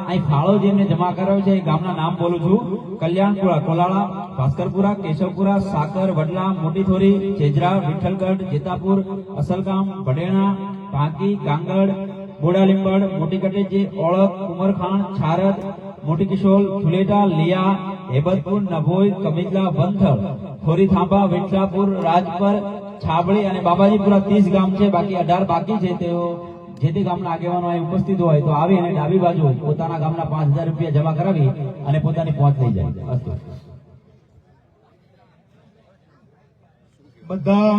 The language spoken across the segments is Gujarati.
અહીં ફાળો જેમને જમા કર્યો છે એ ગામના નામ બોલું છું: કલ્યાણપુરા, કોલાળા, ભાસ્કરપુરા, કેશવપુરા, સાકર, વડલા, મોટી થોરી, ચેજરા, વિઠ્ઠલગઢ, જેતાપુર, અસલગામ, ભડેણા, ભાંકી, કાંગડ, બોડા લીંબડ, મોટી કટેજી, ઓળખ, ઉમરખાણ, છારદ, મોટી કિશોલ, ફુલેટા, લિયા, હેબતપુર, નભોઈ, કમિજલા, વંથલ, થોરી થાંભા, વિઠલાપુર, રાજપર, છાબડી અને બાબાજીપુરા 30 ગામ છે. બાકી 18 બાકી છે. તેઓ જે તે ગામના આગેવાનો અહીં ઉપસ્થિત હોય તો આવી અને ડાબી બાજુ પોતાના ગામના 5000 રૂપિયા જમા કરાવી અને પોતાની પહોંચ લઈ જાય. અસ્તુ. બધા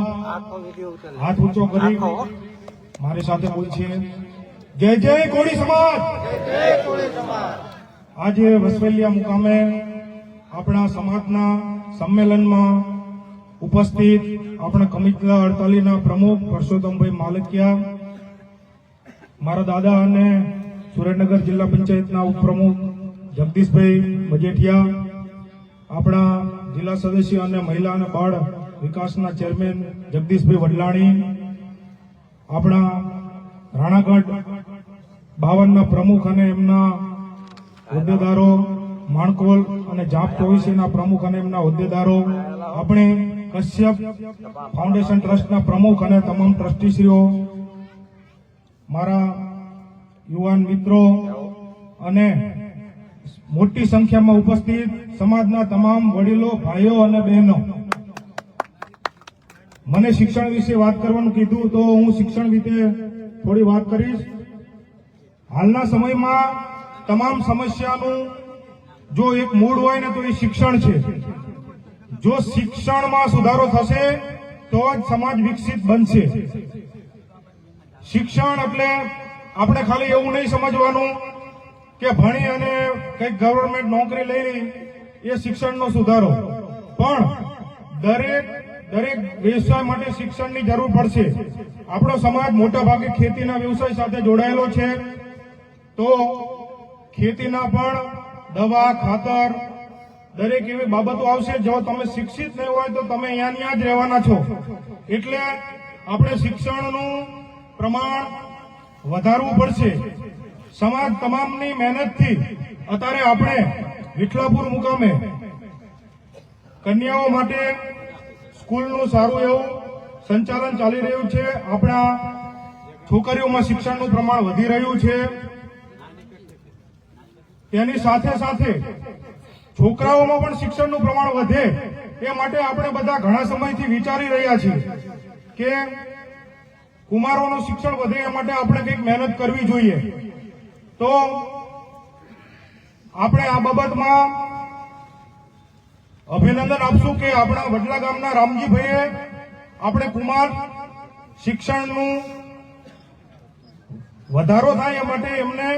હાથ ઊંચો કરી મારી સાથે બોલ છે: જય જય કોળી સમાજ. આજે વસવેલિયા મુકામે આપણા સમાજના સંમેલનમાં ઉપસ્થિત આપણા કમિટલા 48 ના પ્રમુખ પરસોત્તમભાઈ માલકિયા, મારા દાદા અને સુરેન્દ્રનગર જિલ્લા પંચાયતના ઉપપ્રમુખ જગદીશભાઈ મજેઠિયા, આપણા જિલ્લા સદસ્ય અને મહિલા અને બાળ વિકાસના ચેરમેન જગદીશભાઈ વડલાણી, આપણા રાણાગઢ 52ના પ્રમુખ અને એમના હોદ્દેદારો, માણકોલ અને જાપ 24ના પ્રમુખ અને એમના હોદ્દેદારો, આપણે કશ્યપ ફાઉન્ડેશન ટ્રસ્ટના પ્રમુખ અને તમામ ટ્રસ્ટીશ્રીઓ, મારા યુવાન મિત્રો અને મોટી સંખ્યામાં ઉપસ્થિત સમાજના તમામ વડીલો, ભાઈઓ અને બહેનો, મને શિક્ષણ વિશે વાત કરવાનું કીધું તો હું શિક્ષણ વિશે થોડી વાત કરીશ. હાલના સમયમાં તમામ સમસ્યાનું જો એક મૂળ હોય ને તો એ શિક્ષણ છે. જો શિક્ષણમાં સુધારો થશે તો જ સમાજ વિકસિત બનશે. શિક્ષણ એટલે આપણે ખાલી એવું નહીં સમજવાનું કે ભણી અને કંઈક ગવર્નમેન્ટ નોકરી લઈ એ શિક્ષણનો સુધારો, પણ દરેક વ્યવસાય માટે શિક્ષણની જરૂર પડશે. આપણો સમાજ મોટા ભાગે ખેતીના વ્યવસાય સાથે જોડાયેલો છે, તો ખેતીના પણ દવા, ખાતર, દરેક એવી બાબતો આવશે. જો તમે શિક્ષિત નહીં હોય તો તમે અહીંયા જ રહેવાના છો. એટલે આપણે શિક્ષણનું પ્રમાણ વધારવું પડશે. સમાજ તમામની મહેનતથી અત્યારે આપણે વિઠલાપુર મુકામે કન્યાઓ માટે સ્કૂલનું સારું એવું સંચાલન ચાલી રહ્યું છે. આપણા છોકરીઓમાં શિક્ષણનું પ્રમાણ વધી રહ્યું છે. તેની સાથે સાથે છોકરાઓમાં પણ શિક્ષણનું પ્રમાણ વધે એ માટે આપણે બધા ઘણા સમયથી વિચારી રહ્યા છીએ કે કુમારોનું શિક્ષણ વધે એ માટે આપણે કંઈક મહેનત કરવી જોઈએ. તો આપણે આ બાબતમાં અભિનંદન આપશું કે આપણા વડલા ગામના રામજીભાઈએ આપણે કુમાર શિક્ષણનું વધારો થાય એ માટે એમને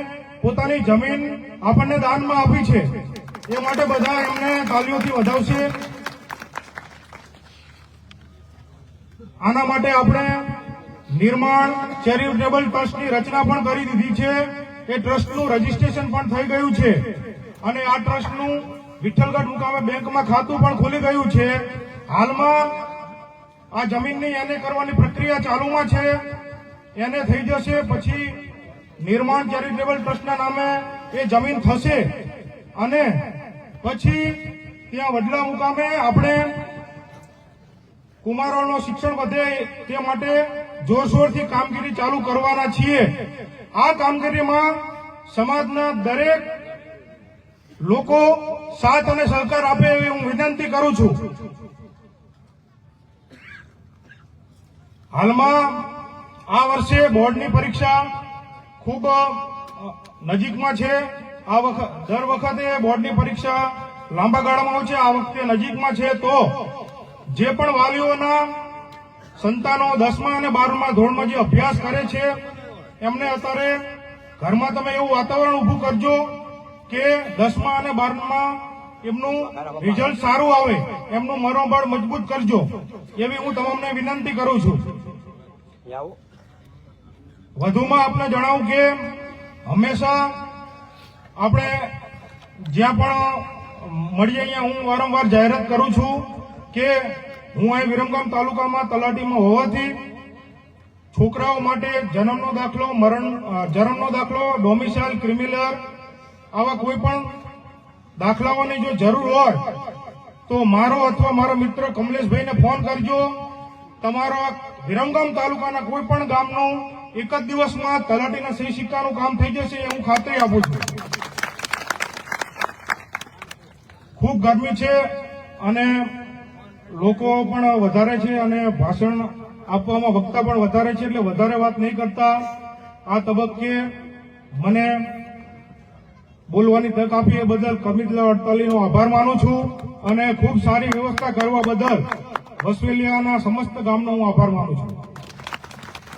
પોતાની જમીન આપણને દાનમાં આપી છે. એ માટે બધા એમને તાલીઓથી વધાવશે. આના માટે આપણે નિર્માણ ચેરિટેબલ ટ્રસ્ટની રચના પણ કરી દીધી છે. એ ટ્રસ્ટનું રજીસ્ટ્રેશન પણ થઈ ગયું છે અને આ ટ્રસ્ટનું વિઠ્ઠલગઢ મુકામે બેંકમાં ખાતું પણ ખુલી ગયું છે. હાલમાં આ જમીનની એને કરવાની પ્રક્રિયા ચાલુમાં છે. એને થઈ જશે પછી નિર્માણ ચેરિટેબલ ટ્રસ્ટના નામે એ જમીન થશે અને પછી ત્યાં વડલા મુકામે આપણે કુમારોનું શિક્ષણ વધે તે માટે જોરશોરથી કામગીરી ચાલુ કરવાના છીએ. આ કામગીરીમાં સમાજના દરેક લોકો સાથ અને સહકાર આપે એવી હું વિનંતી કરું છું. હાલમાં આ વર્ષે બોર્ડની પરીક્ષા ખૂબ નજીકમાં છે. દર વખતે બોર્ડની પરીક્ષા લાંબા ગાળામાં હોય છે, આ વખતે નજીકમાં છે. તો જે પણ વાલીઓના સંતાનો 10મા અને 12મા ધોરણમાં જે અભ્યાસ કરે છે એમને અત્યારે ઘરમાં તમે એવું વાતાવરણ ઊભું કરજો કે 10મા અને 12મા એમનું રિઝલ્ટ સારું આવે, એમનું મનોબળ મજબૂત કરજો એવી હું તમામને વિનંતી કરું છું. વધુમાં આપને જણાવું કે હંમેશા આપણે જ્યાં પણ મળીએ અહીંયા હું વારંવાર જાહેરાત કરું છું કે હું અહીં વિરમગામ તાલુકામાં તલાટીમાં હોવાથી છોકરાઓ માટે જન્મનો દાખલો, ડોમિસાઇલ, ક્રિમિનલ આવા કોઈ પણ દાખલાઓની જો જરૂર હોય તો મારો અથવા મારા મિત્ર કમલેશભાઈને ફોન કરજો. તમારા વિરમગામ તાલુકાના કોઈ પણ ગામનું એક જ દિવસમાં તલાટીના સહી સિક્કાનું કામ થઈ જશે એ હું ખાતરી આપું છું. ખૂબ ગરમી છે અને લોકો પણ વધારે છે અને ભાષણ આપવામાં વક્તા પણ વધારે છે, એટલે વધારે વાત નહીં કરતા આ તબક્કે મને બોલવાની તક આપી એ બદલ કમિટલા અડતાલીનો આભાર માનું છું અને ખૂબ સારી વ્યવસ્થા કરવા બદલ વસવેલિયાના સમસ્ત ગામનો હું આભાર માનું છું.